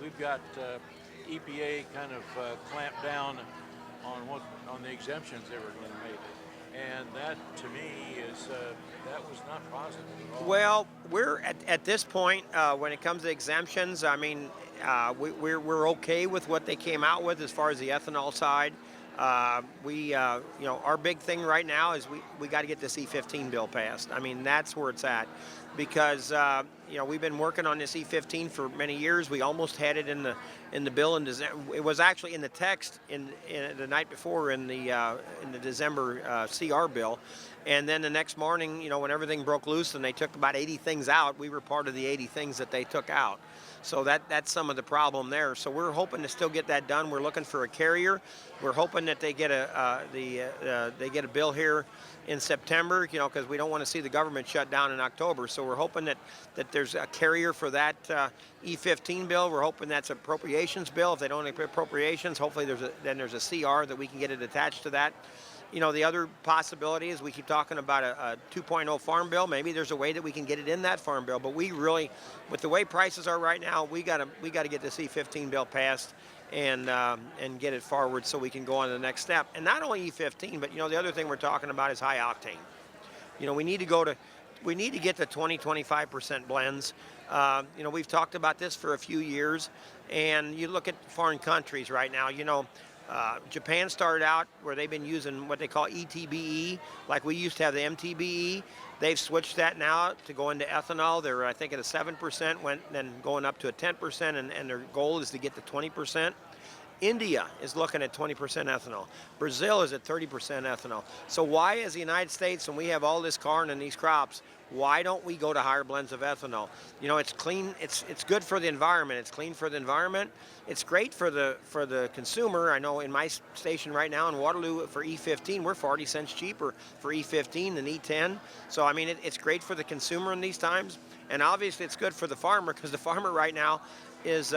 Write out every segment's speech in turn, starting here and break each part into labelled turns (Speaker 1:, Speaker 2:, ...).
Speaker 1: we've got EPA kind of clamped down on the exemptions they were going to make, and that to me is that was not positive at all.
Speaker 2: Well, we're at this point when it comes to exemptions. I mean, we're okay with what they came out with as far as the ethanol side. Our big thing right now is we got to get this E15 bill passed. I mean, that's where it's at, because we've been working on this E15 for many years. We almost had it in the bill in December. It was actually in the text in the night before in the December CR bill, and then the next morning, when everything broke loose and they took about 80 things out, we were part of the 80 things that they took out. So that's some of the problem there. So we're hoping to still get that done. We're looking for a carrier. We're hoping that they get a bill here in September, because we don't want to see the government shut down in October. So we're hoping that there's a carrier for that E15 bill. We're hoping that's an appropriations bill. If they don't have appropriations, hopefully there's a CR that we can get it attached to that. The other possibility is we keep talking about a 2.0 farm bill. Maybe there's a way that we can get it in that farm bill. But we really, with the way prices are right now, we got to get the C15 bill passed and get it forward so we can go on to the next step. And not only E15, but the other thing we're talking about is high octane. We need to get to 20-25% blends. We've talked about this for a few years, and you look at foreign countries right now. Japan started out where they've been using what they call ETBE, like we used to have the MTBE. They've switched that now to go into ethanol. They're, I think, at a 7%, then going up to a 10%, and their goal is to get to 20%. India is looking at 20% ethanol. Brazil is at 30% ethanol. So why, as the United States, when we have all this corn and these crops, why don't we go to higher blends of ethanol? It's clean. It's good for the environment. It's clean for the environment. It's great for the consumer. I know in my station right now in Waterloo for E15, we're 40 cents cheaper for E15 than E10. So I mean, it's great for the consumer in these times, and obviously it's good for the farmer, because the farmer right now is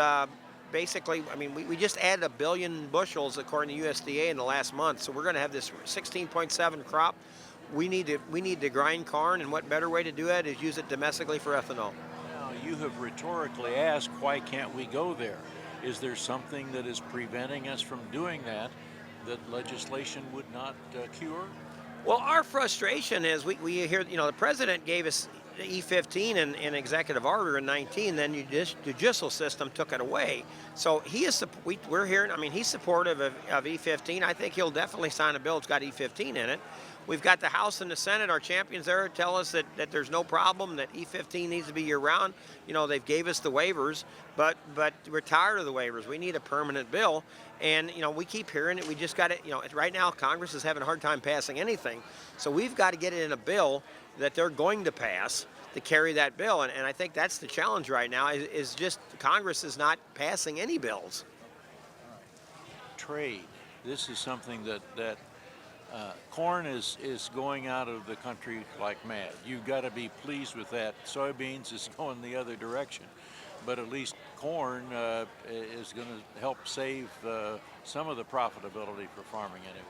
Speaker 2: basically, I mean, we just added 1 billion bushels according to USDA in the last month. So we're going to have this 16.7 crop. We need to grind corn, and what better way to do it is use it domestically for ethanol.
Speaker 1: Now, you have rhetorically asked, why can't we go there? Is there something that is preventing us from doing that legislation would not cure?
Speaker 2: Well, our frustration is we hear, the president gave us the E15 in executive order in 19, then the judicial system took it away. So we're hearing, I mean, he's supportive of E15. I think he'll definitely sign a bill that's got E15 in it. We've got the House and the Senate, our champions there, tell us that there's no problem, that E15 needs to be year-round. They've gave us the waivers, but we're tired of the waivers. We need a permanent bill, and we keep hearing it. We just got it. Right now Congress is having a hard time passing anything, so we've got to get it in a bill that they're going to pass to carry that bill, and I think that's the challenge right now. Is just Congress is not passing any bills.
Speaker 1: Trade. This is something that corn is going out of the country like mad. You've got to be pleased with that. Soybeans is going the other direction, but at least corn is going to help save some of the profitability for farming anyway.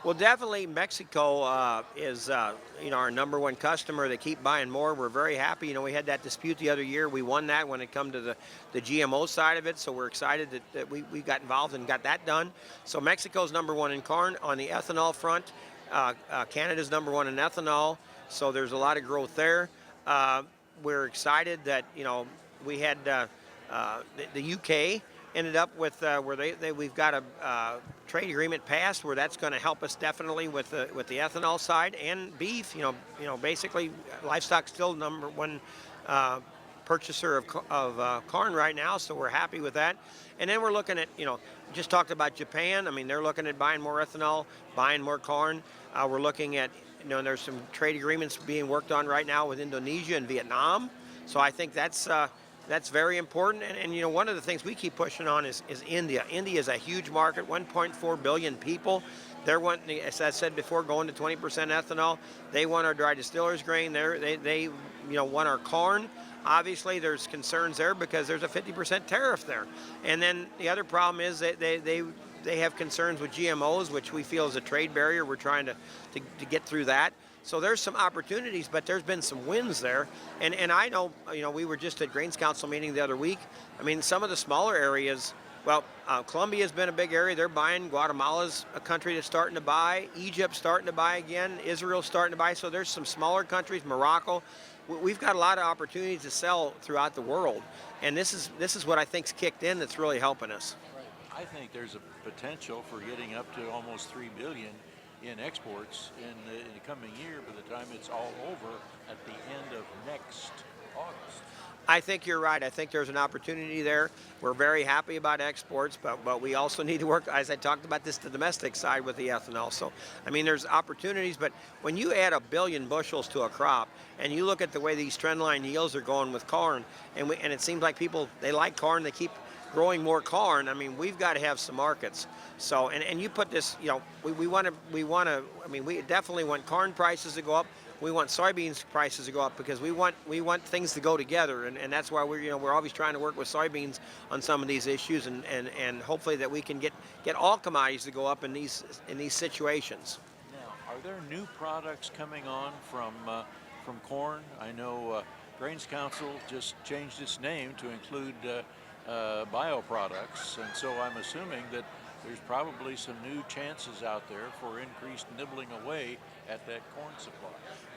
Speaker 2: Well, definitely Mexico is our number one customer. They keep buying more. We're very happy. We had that dispute the other year. We won that when it come to the GMO side of it, so we're excited that we got involved and got that done. So Mexico's number one in corn. On the ethanol front, Canada's number one in ethanol, so there's a lot of growth there. We're excited that we had the UK ended up with where we've got a trade agreement passed where that's going to help us definitely with the ethanol side and beef. Basically livestock's still number one purchaser of corn right now, so we're happy with that. And then we're looking at just talked about Japan. I mean, they're looking at buying more ethanol, buying more corn. We're looking at there's some trade agreements being worked on right now with Indonesia and Vietnam. So I think that's very important, and one of the things we keep pushing on is India. India is a huge market, 1.4 billion people. They're wanting, as I said before, going to 20% ethanol. They want our dry distillers grain. They want our corn. Obviously, there's concerns there because there's a 50% tariff there. And then the other problem is that they have concerns with GMOs, which we feel is a trade barrier. We're trying to get through that. So there's some opportunities, but there's been some wins there. And I know, we were just at Grains Council meeting the other week. I mean, some of the smaller areas, well, Colombia's been a big area. They're buying. Guatemala's a country that's starting to buy. Egypt's starting to buy again. Israel's starting to buy. So there's some smaller countries, Morocco. We've got a lot of opportunities to sell throughout the world. And this is what I think's kicked in that's really helping us.
Speaker 1: I think there's a potential for getting up to almost $3 billion in exports in the coming year by the time it's all over at the end of next August.
Speaker 2: I think you're right. I think there's an opportunity there. We're very happy about exports, but we also need to work, as I talked about, the domestic side with the ethanol. So, I mean, there's opportunities, but when you add 1 billion bushels to a crop, and you look at the way these trendline yields are going with corn, and it seems like people, they like corn, they keep growing more corn. I mean, we've got to have some markets. So, and you put this, we want to, I mean, we definitely want corn prices to go up. We want soybeans prices to go up because we want things to go together, and that's why we're always trying to work with soybeans on some of these issues, and hopefully that we can get all commodities to go up in these situations.
Speaker 1: Now, are there new products coming on from corn? I know Grains Council just changed its name to include bioproducts, and so I'm assuming that there's probably some new chances out there for increased nibbling away at that corn supply.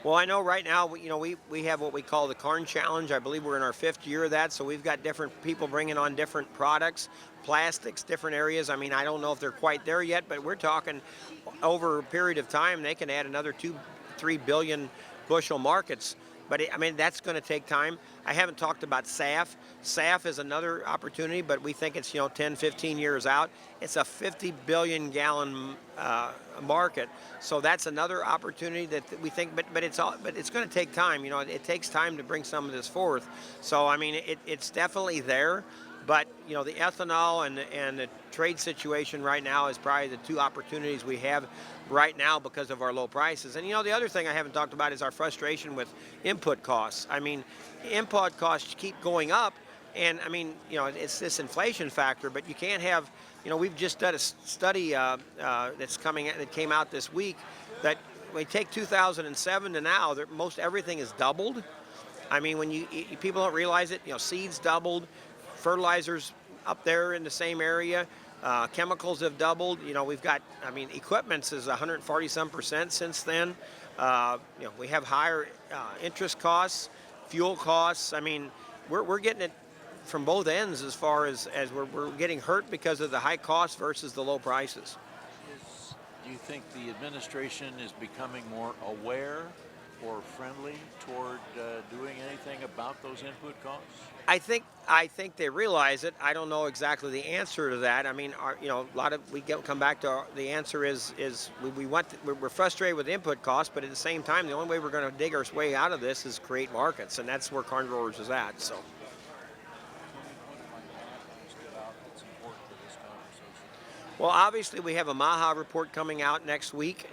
Speaker 2: Well, I know right now, we have what we call the Corn Challenge. I believe we're in our 5th year of that, so we've got different people bringing on different products, plastics, different areas. I mean, I don't know if they're quite there yet, but we're talking over a period of time, they can add another 2-3 billion bushel markets. But I mean, that's going to take time. I haven't talked about SAF. SAF is another opportunity, but we think it's 10, 15 years out. It's a 50 billion gallon market, so that's another opportunity that we think. But it's going to take time. It takes time to bring some of this forth. So I mean, it's definitely there. But the ethanol and the trade situation right now is probably the 2 opportunities we have right now because of our low prices. And the other thing I haven't talked about is our frustration with input costs. I mean, input costs keep going up, and I mean, it's this inflation factor. But you can't have, we've just done a study that came out this week that when you take 2007 to now, most everything is doubled. I mean, when people don't realize it, seeds doubled. Fertilizers up there in the same area. Chemicals have doubled. We've got, I mean, equipment is 140-some% since then. We have higher interest costs, fuel costs. I mean, we're getting it from both ends as far as we're getting hurt because of the high costs versus the low prices.
Speaker 1: Do you think the administration is becoming more aware or friendly toward doing anything about those input costs?
Speaker 2: I think they realize it. I don't know exactly the answer to that. I mean, come back to the answer is we're frustrated with input costs, but at the same time, the only way we're going to dig our way out of this is create markets, and that's where Corn Growers is at. So. Well, obviously, we have a MAHA report coming out next week,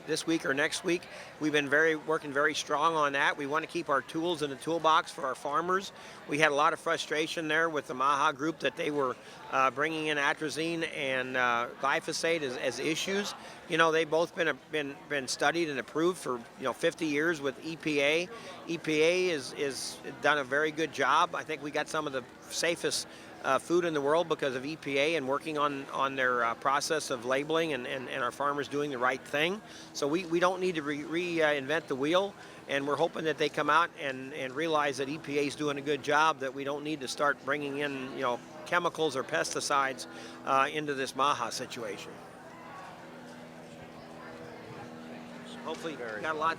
Speaker 2: this week or next week. We've been working very strong on that. We want to keep our tools in the toolbox for our farmers. We had a lot of frustration there with the MAHA group that they were bringing in atrazine and glyphosate as issues. They've both been studied and approved for 50 years with EPA. EPA is done a very good job. I think we got some of the safest food in the world because of EPA and working on their process of labeling and our farmers doing the right thing. So we don't need to reinvent the wheel, and we're hoping that they come out and realize that EPA is doing a good job, that we don't need to start bringing in chemicals or pesticides into this MAHA situation. Hopefully, got a lot